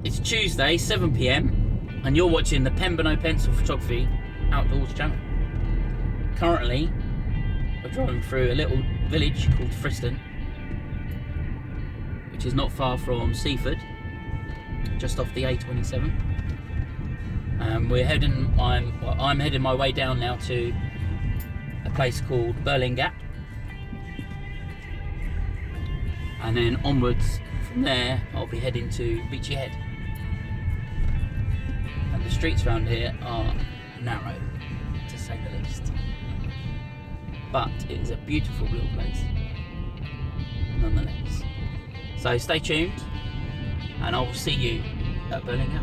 It's Tuesday, 7 PM, and you're watching the Pen but No Pencil Photography Outdoors channel. Currently, we're driving through a little village called Friston, which is not far from Seaford, just off the A27. I'm heading my way down now to a place called Birling Gap, and then onwards from there I'll be heading to Beachy Head. And the streets around here are narrow, to say the least, but it is a beautiful little place nonetheless. So stay tuned, and I will see you at Birling Gap.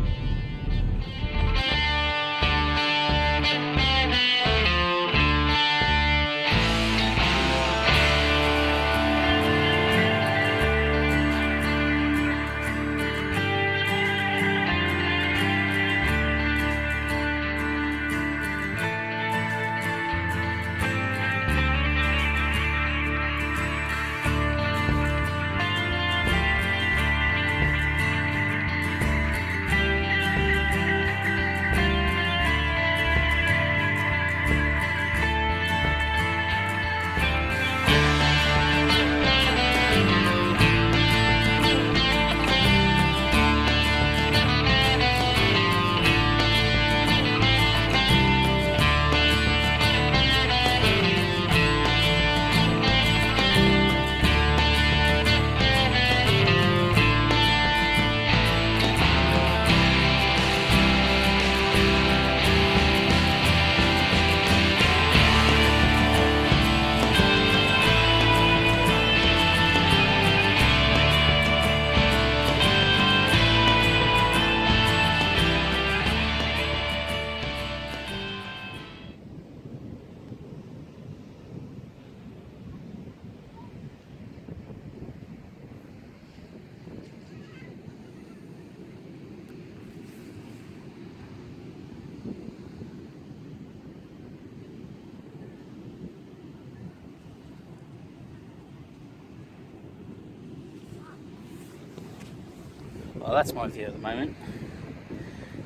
Well, that's my view at the moment,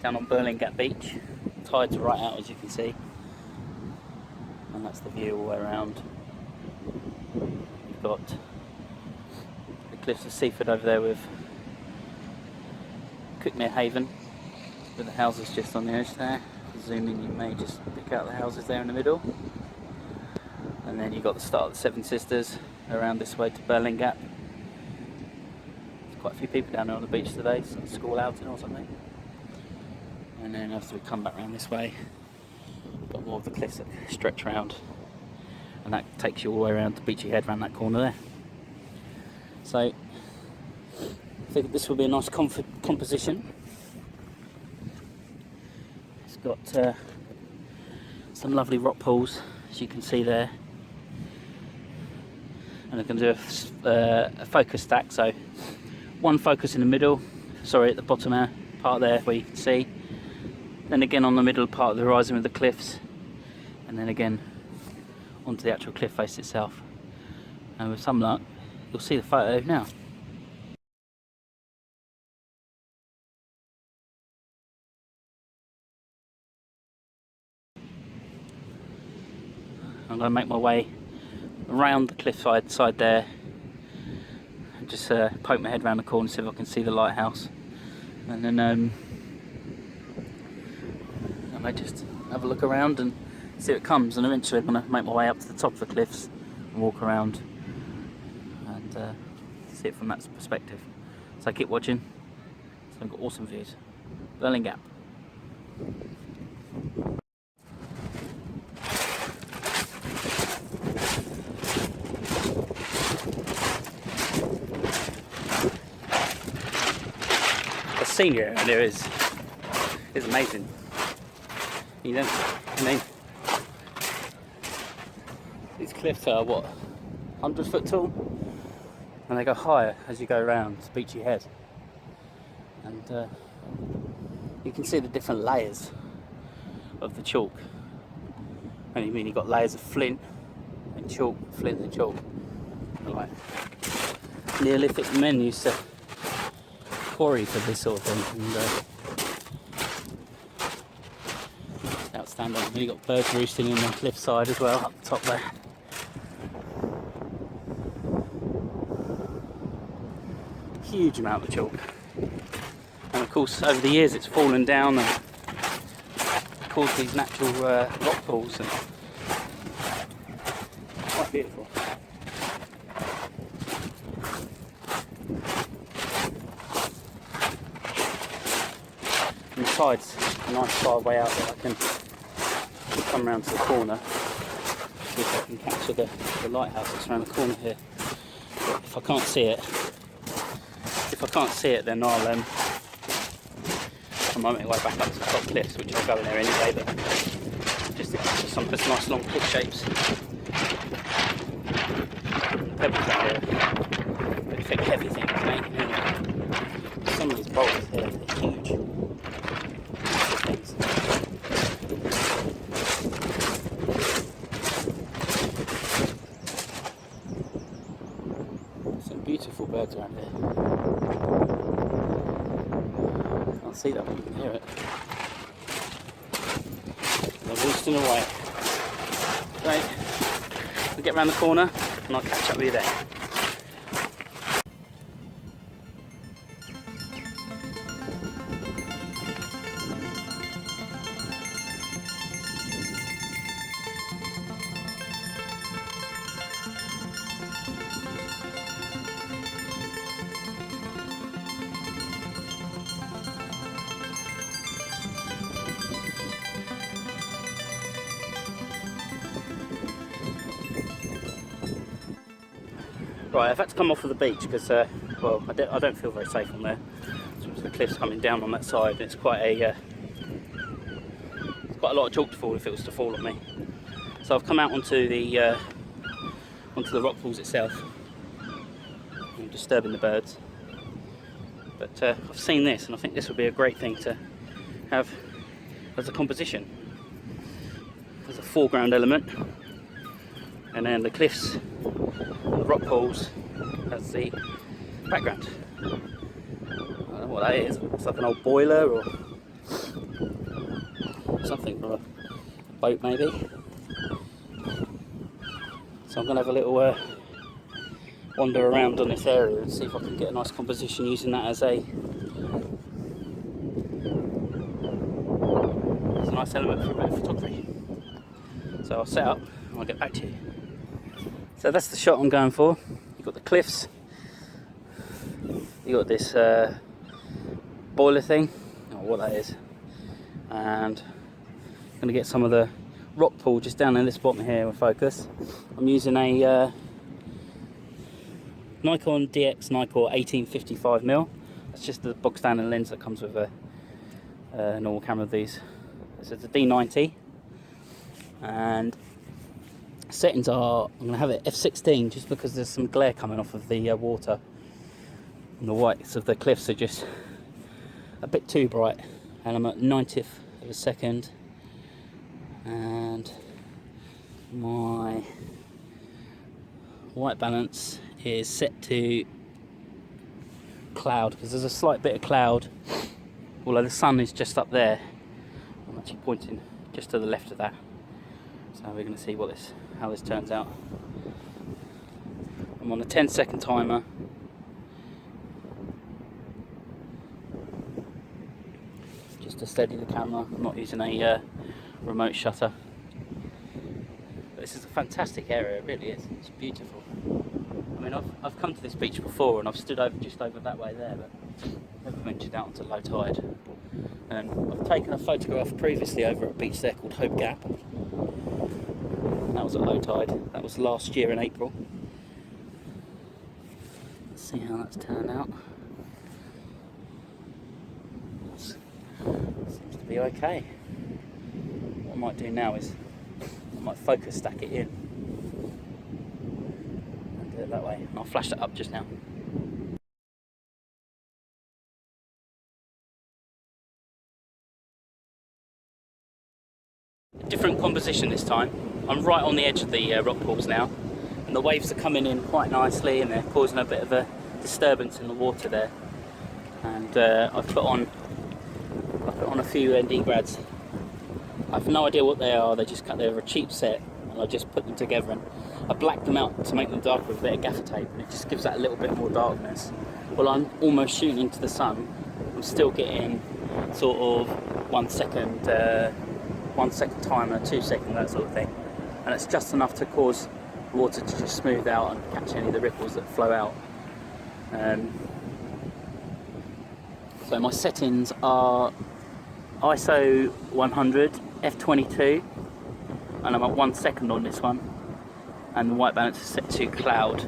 down on Birling Gap Beach. Tide's right out, as you can see, and that's the view all the way around. You've got the cliffs of Seaford over there with Cuckmere Haven, with the houses just on the edge there. Zoom in, you may just pick out the houses there in the middle. And then you've got the start of the Seven Sisters around this way to Birling Gap. Quite a few people down there on the beach today, some school outing or something. And then as we come back around this way, we've got more of the cliffs that stretch around, and that takes you all the way around to Beachy Head around that corner there. So I think this will be a nice composition. It's got some lovely rock pools, as you can see there, and I'm going to do a focus stack. So one focus in the middle, sorry, at the bottom part there where you can see, then again on the middle part of the horizon with the cliffs, and then again onto the actual cliff face itself. And with some luck, you'll see the photo now. I'm going to make my way around the cliff side there. Just poke my head around the corner, see if I can see the lighthouse, and then I may just have a look around and see what comes. And eventually I'm going to make my way up to the top of the cliffs and walk around and see it from that perspective. So keep watching. So I've got awesome views. Birling Gap. Scenery around here is amazing. You don't, I mean, these cliffs are what, 100 foot tall, and they go higher as you go around to Beachy Head, and you can see the different layers of the chalk. And you mean you've got layers of flint and chalk, flint and chalk. Like Neolithic men used to quarry for this sort of thing, and it's outstanding. And you've got birds roosting in the cliffside as well, up the top there. Huge amount of chalk, and of course over the years it's fallen down and caused these natural rock pools, and quite beautiful. And the side's a nice far way out there. I can come around to the corner, see if I can capture the lighthouse that's around the corner here. But if I can't see it, then I might make my way back up to the top cliffs, which I'll go in there anyway, but just to capture some of this nice long cliff shapes. Pebbles out here, but thick heavy things, mate. And some of these boulders here are huge. Things. Some beautiful birds around here. Can't see that, but you can hear it. They're roosting away. Right, we'll get around the corner and I'll catch up with you there. Right, I've had to come off of the beach because, well, I don't feel very safe on there. The cliff's coming down on that side, and it's quite a lot of chalk to fall if it was to fall on me. So I've come out onto the rock pools itself. I'm disturbing the birds, but I've seen this, and I think this would be a great thing to have as a composition, as a foreground element, and then the cliffs. The rock pools as the background. I don't know what that is. It's like an old boiler or something from a boat, maybe. So I'm going to have a little wander around on this area and see if I can get a nice composition using that as a nice element for a bit of photography. So I'll set up and I'll get back to you. So that's the shot I'm going for. You've got the cliffs, you've got this boiler thing, I don't know what that is, and I'm going to get some of the rock pool just down in this bottom here in focus. I'm using a Nikon DX Nikkor 1855mm. That's just the box standard lens that comes with a normal camera of these. So it's a D90, and settings are, I'm going to have it f16 just because there's some glare coming off of the water, and the whites of the cliffs are just a bit too bright, and I'm at 90th of a second, and my white balance is set to cloud because there's a slight bit of cloud, although the sun is just up there. I'm actually pointing just to the left of that, so we're going to see how this turns out. I'm on a 10-second timer. Just to steady the camera. I'm not using a remote shutter. But this is a fantastic area, it really is. It's beautiful. I mean, I've come to this beach before and I've stood just over that way there, but never ventured out onto low tide. And I've taken a photograph previously over at a beach there called Hope Gap. That was at low tide. That was last year in April. Let's see how that's turned out. Seems to be okay. What I might do now is I might focus stack it in and do it that way. And I'll flash that up just now. Different composition this time. I'm right on the edge of the rock pools now, and the waves are coming in quite nicely and they're causing a bit of a disturbance in the water there. and I've put on a few ND grads. I've no idea what they are. They're a cheap set, and I just put them together and I blacked them out to make them darker with a bit of gaffer tape, and it just gives that a little bit more darkness. Well, I'm almost shooting into the sun. I'm still getting sort of 1 second timer, 2 seconds, that sort of thing, and it's just enough to cause water to just smooth out and catch any of the ripples that flow out. So my settings are ISO 100, f22, and I'm at 1 second on this one, and the white balance is set to cloud.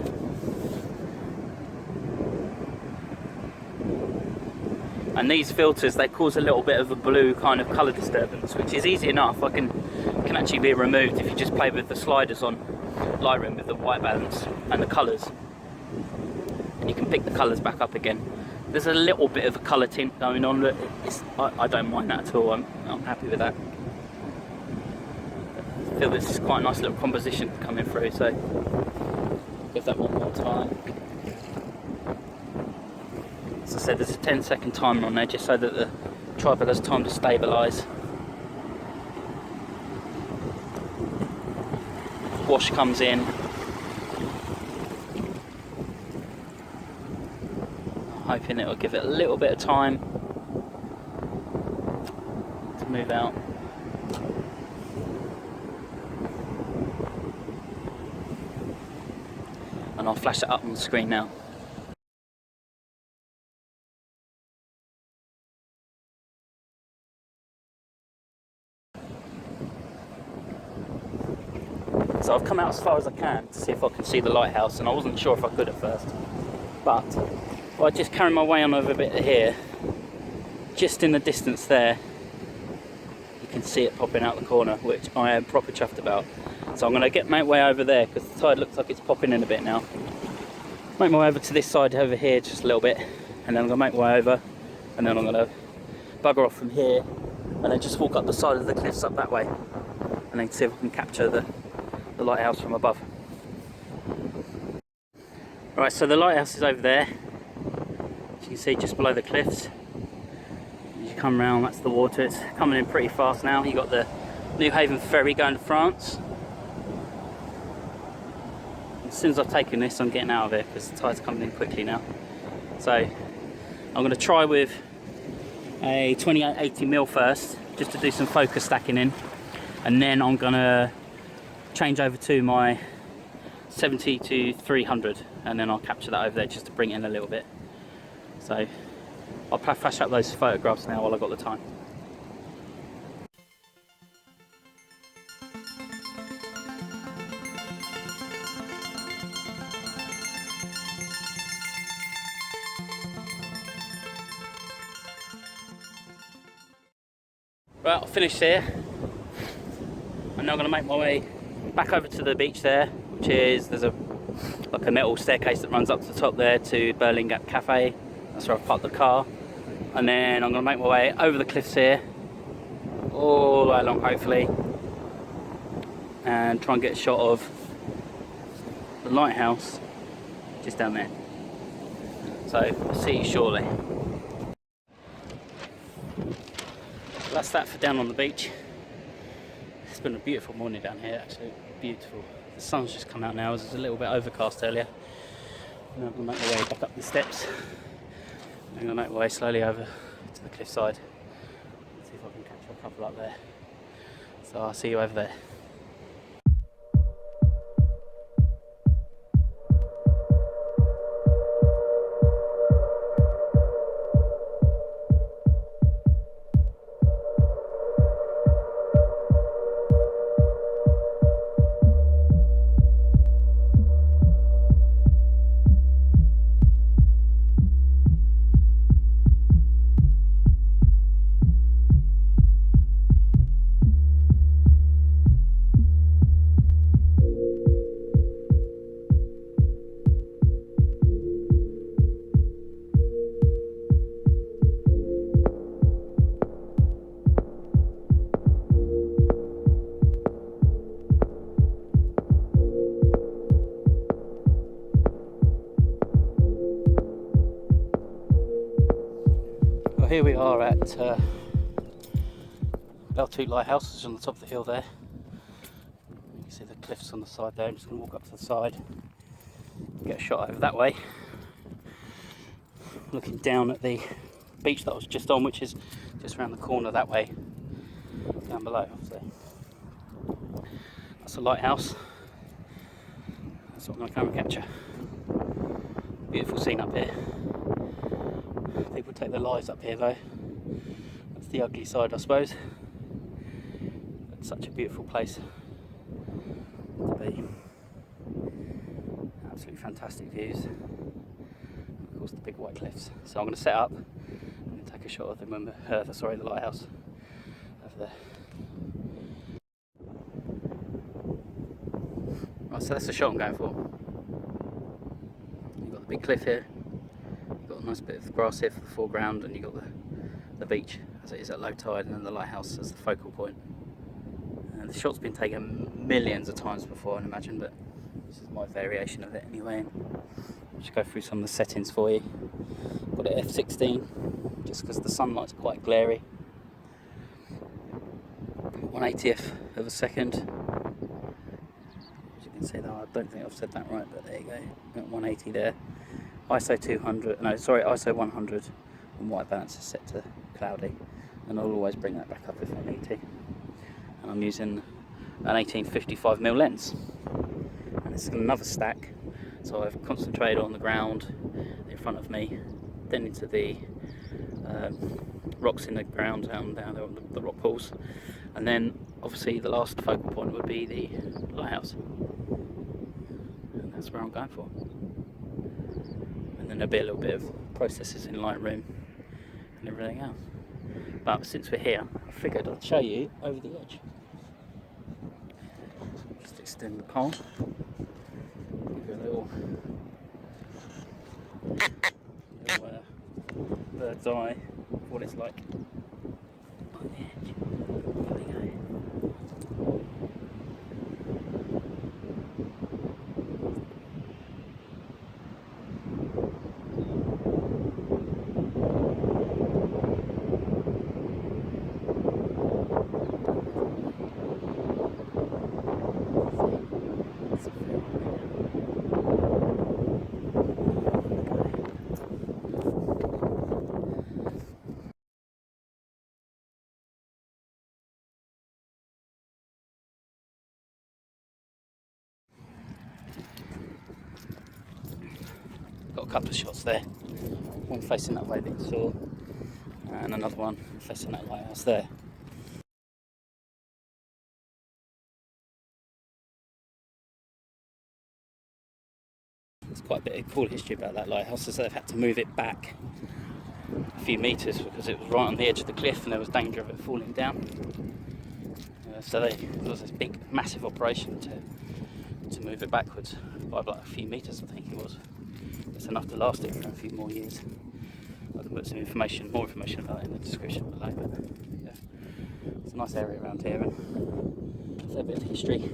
And these filters, they cause a little bit of a blue kind of colour disturbance, which is easy enough. Can actually be removed if you just play with the sliders on Lightroom with the white balance and the colours, and you can pick the colours back up again. There's a little bit of a colour tint going on, but I don't mind that at all. I'm happy with that. I feel this is quite a nice little composition coming through, so give that one more time. As I said, there's a 10-second timer on there just so that the tripod has time to stabilise. Wash comes in. I'm hoping it will give it a little bit of time to move out. And I'll flash it up on the screen now. So I've come out as far as I can to see if I can see the lighthouse, and I wasn't sure if I could at first, but if I just carry my way on over a bit here, just in the distance there, you can see it popping out the corner, which I am proper chuffed about. So I'm going to make my way over there, because the tide looks like it's popping in a bit now. Make my way over to this side over here just a little bit, and then I'm going to make my way over, and then I'm going to bugger off from here, and then just walk up the side of the cliffs up that way, and then see if I can capture the lighthouse from above. Right, so the lighthouse is over there, as you can see, just below the cliffs. As you come round, that's the water. It's coming in pretty fast now. You've got the New Haven ferry going to France. As soon as I've taken this, I'm getting out of here because the tide's coming in quickly now. So I'm going to try with a 28-80mm first, just to do some focus stacking in, and then I'm going to change over to my 70 to 300, and then I'll capture that over there just to bring it in a little bit. So I'll flash up those photographs now while I've got the time. Right, I'll finish here, and now I'm going to make my way back over to the beach there, which is, there's like a metal staircase that runs up to the top there to Birling Gap Cafe. That's where I've parked the car, and then I'm going to make my way over the cliffs here, all the way along hopefully, and try and get a shot of the lighthouse just down there. So I'll see you shortly. That's that for down on the beach. It's been a beautiful morning down here, actually, beautiful. The sun's just come out now, as it was a little bit overcast earlier. Now I'm going to make my way back up the steps. I'm going to make my way slowly over to the cliffside. See if I can capture a couple up there. So I'll see you over there. Well, here we are at L2 Lighthouse, which is on the top of the hill there. You can see the cliffs on the side there. I'm just going to walk up to the side, get a shot over that way, looking down at the beach that I was just on, which is just around the corner that way, down below. So that's a lighthouse. That's what I'm going to camera capture. Beautiful scene up here. People take their lives up here though. That's the ugly side, I suppose. It's such a beautiful place to be. Absolutely fantastic views. And of course, the big white cliffs. So I'm going to set up and take a shot of them when the lighthouse over there. Right, so that's the shot I'm going for. You've got the big cliff here. You've got a nice bit of grass here for the foreground, and you've got the beach as it is at low tide, and then the lighthouse as the focal point. And the shot's been taken millions of times before, I imagine, but this is my variation of it anyway. I'll just go through some of the settings for you. Got it f16, just because the sunlight's quite glary. 1/80th of a second. As you can see, though, I don't think I've said that right, but there you go. Got 180 there. ISO 100, and white balance is set to cloudy, and I'll always bring that back up if I need to. And I'm using an 18-55mm lens, and it's another stack, so I've concentrated on the ground in front of me, then into the rocks in the ground down there on the rock pools, and then obviously the last focal point would be the lighthouse, and that's where I'm going for. And then there'll be a little bit of processes in Lightroom and everything else. But since we're here, I figured I'd show you over the edge. Just extend the pole, give you a little bird's eye of what it's like on the edge. There we go. Got a couple of shots there, one facing that way that you saw, and another one facing that lighthouse there. There's quite a bit of cool history about that lighthouse, as they've had to move it back a few metres because it was right on the edge of the cliff and there was danger of it falling down. So there was this big, massive operation to move it backwards by like a few metres, I think it was. It's enough to last it for a few more years. I can put some more information about it in the description below. But yeah, it's a nice area around here and a fair bit of history.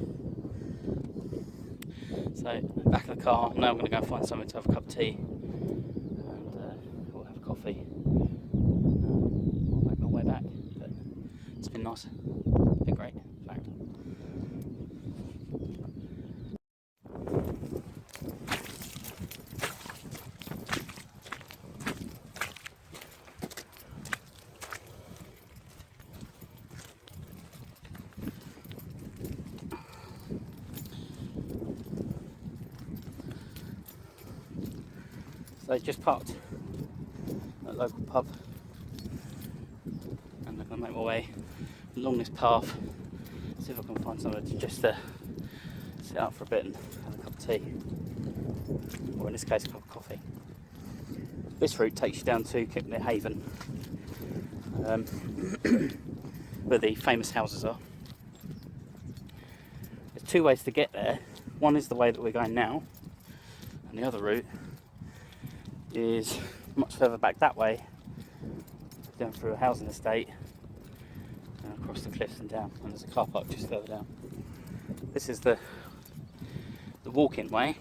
So back of the car, now I'm going to go and find somewhere to have a cup of tea, and we'll have a coffee. I'll make my way back. But it's been nice, been great, in fact. So just parked at a local pub, and I'm going to make my way along this path, see if I can find somewhere to just sit out for a bit and have a cup of tea, or in this case a cup of coffee. This route takes you down to Cuckmere Haven, where the famous houses are. There's two ways to get there. One is the way that we're going now, and the other route is much further back that way, down through a housing estate, and across the cliffs and down, and there's a car park just further down. This is the walk-in way.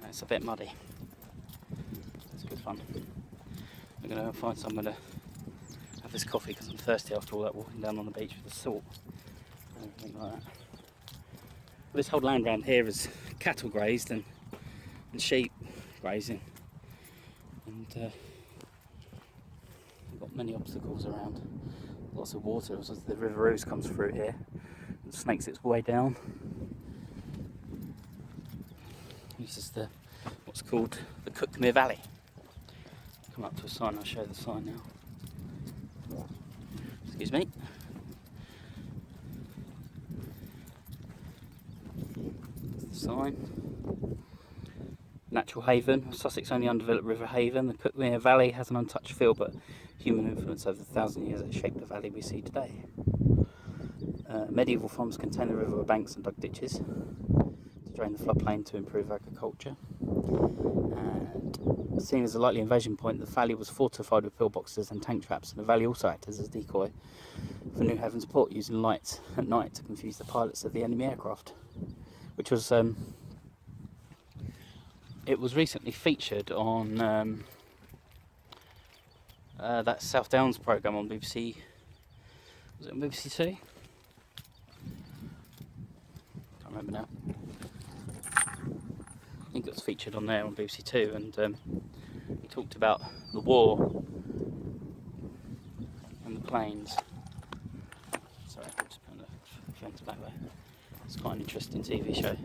It's a bit muddy. It's good fun. I'm going to find somewhere to have this coffee because I'm thirsty after all that walking down on the beach with the salt and everything like that. Well, this whole land around here is cattle grazed and sheep grazing, and we've got many obstacles around. Lots of water as the River Ouse comes through here and snakes its way down. This is what's called the Cuckmere Valley. Come up to a sign, I'll show you the sign now. Excuse me. That's the sign. Natural haven, Sussex only undeveloped river haven. The Cuckmere Valley has an untouched feel, but human influence over the 1,000 years has shaped the valley we see today. Medieval farms contained the river banks and dug ditches to drain the floodplain to improve agriculture. And seen as a likely invasion point, the valley was fortified with pillboxes and tank traps, and the valley also acted as a decoy for New Haven's port, using lights at night to confuse the pilots of the enemy aircraft, which was it was recently featured on that South Downs programme on BBC. Was it on BBC Two? Can't remember now. I think it was featured on there on BBC Two, and he talked about the war and the planes. Sorry, I'll just put the fence back there. It's quite an interesting TV show.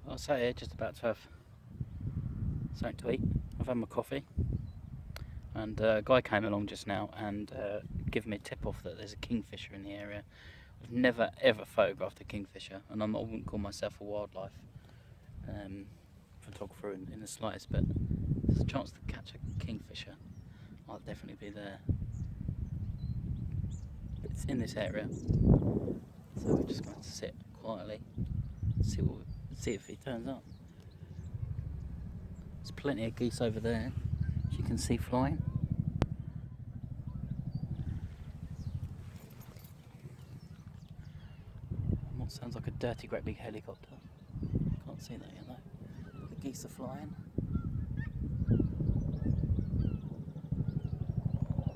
I sat here just about to have something to eat. I've had my coffee, and a guy came along just now and given me a tip off that there's a kingfisher in the area. I've never ever photographed a kingfisher, and I wouldn't call myself a wildlife photographer in the slightest, but there's a chance to catch a kingfisher. I'll definitely be there. It's in this area, so we're just going to sit quietly, see if he turns up. There's plenty of geese over there, as you can see, flying. What sounds like a dirty great big helicopter. Can't see that yet though. The geese are flying.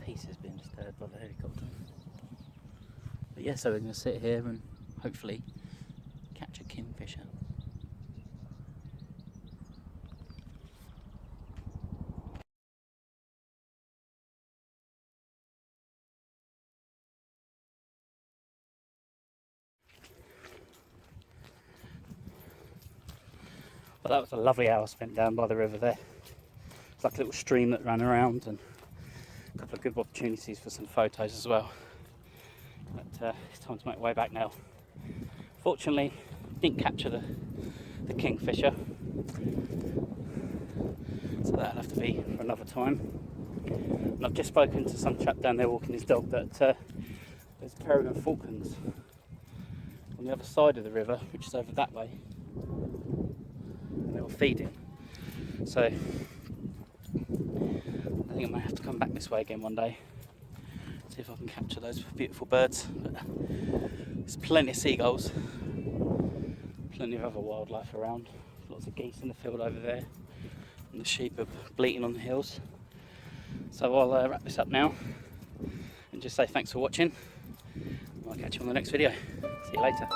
Peace is being disturbed by the helicopter. But yeah, so we're going to sit here and hopefully catch a kingfisher. Well, that was a lovely hour spent down by the river there. It's like a little stream that ran around, and a couple of good opportunities for some photos as well. But it's time to make my way back now. Fortunately, didn't capture the kingfisher, so that'll have to be for another time. And I've just spoken to some chap down there walking his dog that there's peregrine falcons on the other side of the river, which is over that way. They were feeding, so I think I may have to come back this way again one day, see if I can capture those beautiful birds. But there's plenty of seagulls, plenty of other wildlife around, lots of geese in the field over there, and the sheep are bleating on the hills. So I'll wrap this up now and just say thanks for watching. I'll catch you on the next video. See you later.